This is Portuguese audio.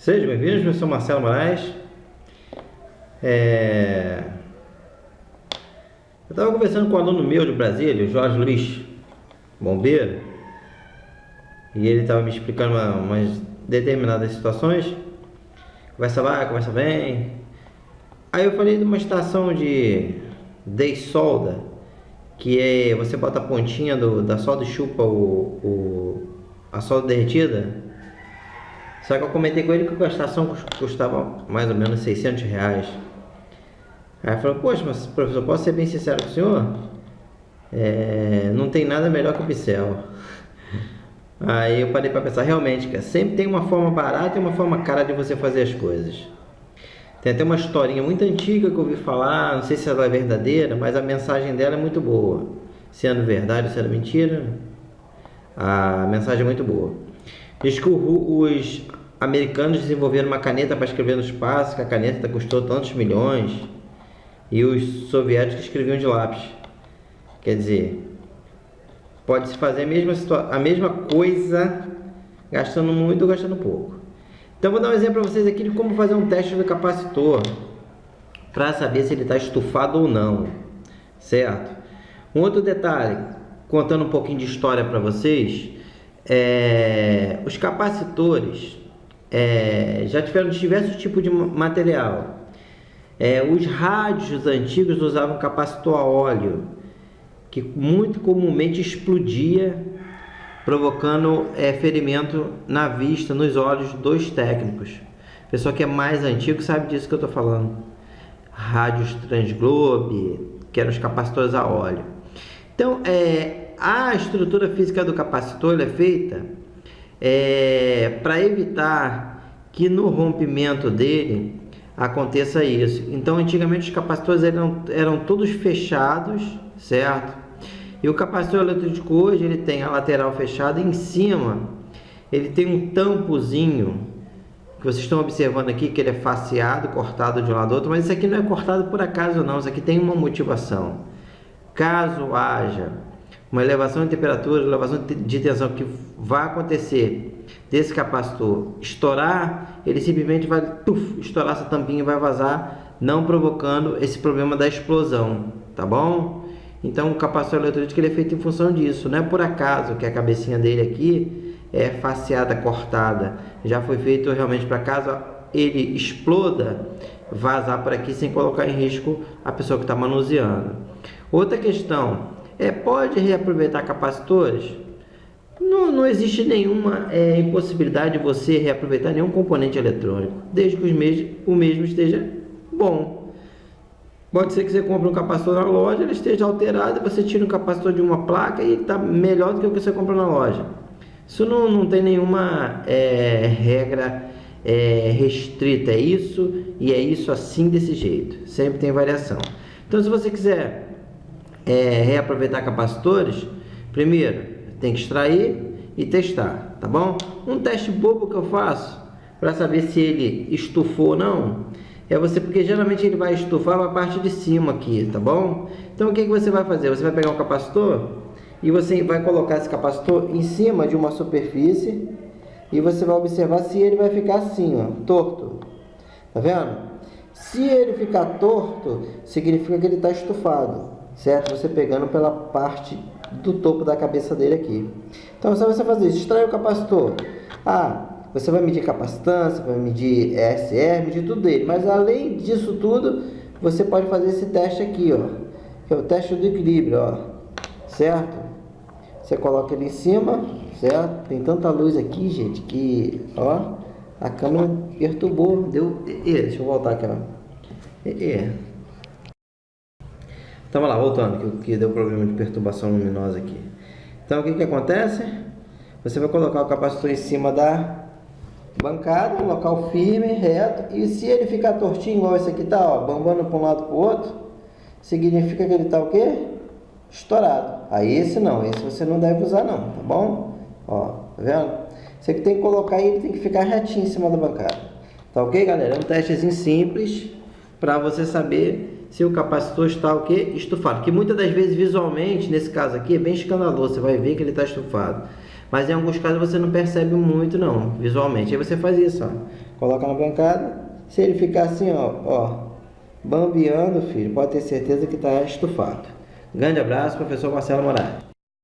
Sejam bem-vindos, eu sou Marcelo Moraes. Eu estava conversando com um aluno meu de Brasília, o Jorge Luiz, bombeiro, e ele estava me explicando umas determinadas situações. Conversa vai, conversa vem. Aí eu falei de uma estação de solda, que é você bota a pontinha da solda e chupa a solda derretida. Só que eu comentei com ele que a estação custava mais ou menos R$600. Aí ele falou: poxa, mas professor, posso ser bem sincero com o senhor? Não tem nada melhor que o pincel. Aí eu parei para pensar, realmente, cara, sempre tem uma forma barata e uma forma cara de você fazer as coisas. Tem até uma historinha muito antiga que eu ouvi falar, não sei se ela é verdadeira, mas a mensagem dela é muito boa. Sendo verdade ou sendo mentira, a mensagem é muito boa. Diz que os americanos desenvolveram uma caneta para escrever no espaço, que a caneta custou tantos milhões, e os soviéticos escreviam de lápis. Quer dizer, pode-se fazer a mesma coisa gastando muito ou gastando pouco. Então vou dar um exemplo para vocês aqui de como fazer um teste do capacitor para saber se ele está estufado ou não, certo? Um outro detalhe, contando um pouquinho de história para vocês, os capacitores já tiveram diversos tipos de material. Os rádios antigos usavam capacitor a óleo, que muito comumente explodia, provocando ferimento na vista, nos olhos dos técnicos. A pessoa que é mais antigo sabe disso que eu estou falando. Rádios Transglobe, que eram os capacitores a óleo. Então, a estrutura física do capacitor é feita para evitar que no rompimento dele aconteça isso. Então, antigamente os capacitores eram todos fechados, certo? E o capacitor eletrônico hoje ele tem a lateral fechada, e em cima ele tem um tampozinho que vocês estão observando aqui, que ele é faceado, cortado de um lado ao outro, mas isso aqui não é cortado por acaso não, isso aqui tem uma motivação. Caso haja uma elevação de temperatura, elevação de tensão que vai acontecer desse capacitor estourar, ele simplesmente vai estourar essa tampinha e vai vazar, não provocando esse problema da explosão, tá bom? Então o capacitor eletrolítico ele é feito em função disso, não é por acaso que a cabecinha dele aqui é faceada, cortada, já foi feito realmente para caso ele exploda, vazar por aqui sem colocar em risco a pessoa que está manuseando. Outra questão, pode reaproveitar capacitores? Não existe nenhuma impossibilidade de você reaproveitar nenhum componente eletrônico, desde que o mesmo esteja bom. Pode ser que você compre um capacitor na loja, ele esteja alterado, e você tira um capacitor de uma placa e ele está melhor do que o que você comprou na loja. Isso não tem nenhuma regra restrita, é isso e é isso assim desse jeito, sempre tem variação. Então, se você quiser reaproveitar capacitores, primeiro tem que extrair e testar, tá bom? Um teste bobo que eu faço para saber se ele estufou ou não porque geralmente ele vai estufar a parte de cima aqui, tá bom? Então o que você vai fazer? Você vai pegar um capacitor e você vai colocar esse capacitor em cima de uma superfície e você vai observar se ele vai ficar assim, ó, torto, tá vendo? Se ele ficar torto, significa que ele está estufado, certo? Você pegando pela parte do topo da cabeça dele aqui. Então, se você fazer isso, extrai o capacitor. Você vai medir capacitância, vai medir ESR, medir tudo dele. Mas além disso tudo, você pode fazer esse teste aqui, ó, que é o teste do equilíbrio, ó, certo? Você coloca ele em cima, certo? Tem tanta luz aqui, gente, que, ó, a câmera perturbou, deu. Deixa eu voltar aqui, ó. Então vamos lá, voltando, que deu problema de perturbação luminosa aqui. Então o que acontece? Você vai colocar o capacitor em cima da bancada, um local firme, reto, e se ele ficar tortinho igual esse aqui tá, ó, bambando para um lado para o outro, significa que ele tá o quê? Estourado. Aí esse você não deve usar não, tá bom? Ó, tá vendo? Você que tem que colocar ele tem que ficar retinho em cima da bancada. Tá ok, galera? É um testezinho simples para você saber se o capacitor está o quê? Estufado. Que muitas das vezes visualmente, nesse caso aqui, é bem escandaloso. Você vai ver que ele está estufado. Mas em alguns casos você não percebe muito não, visualmente. Aí você faz isso, ó. Coloca na bancada. Se ele ficar assim, ó, bambeando, filho, pode ter certeza que está estufado. Grande abraço, professor Marcelo Moraes.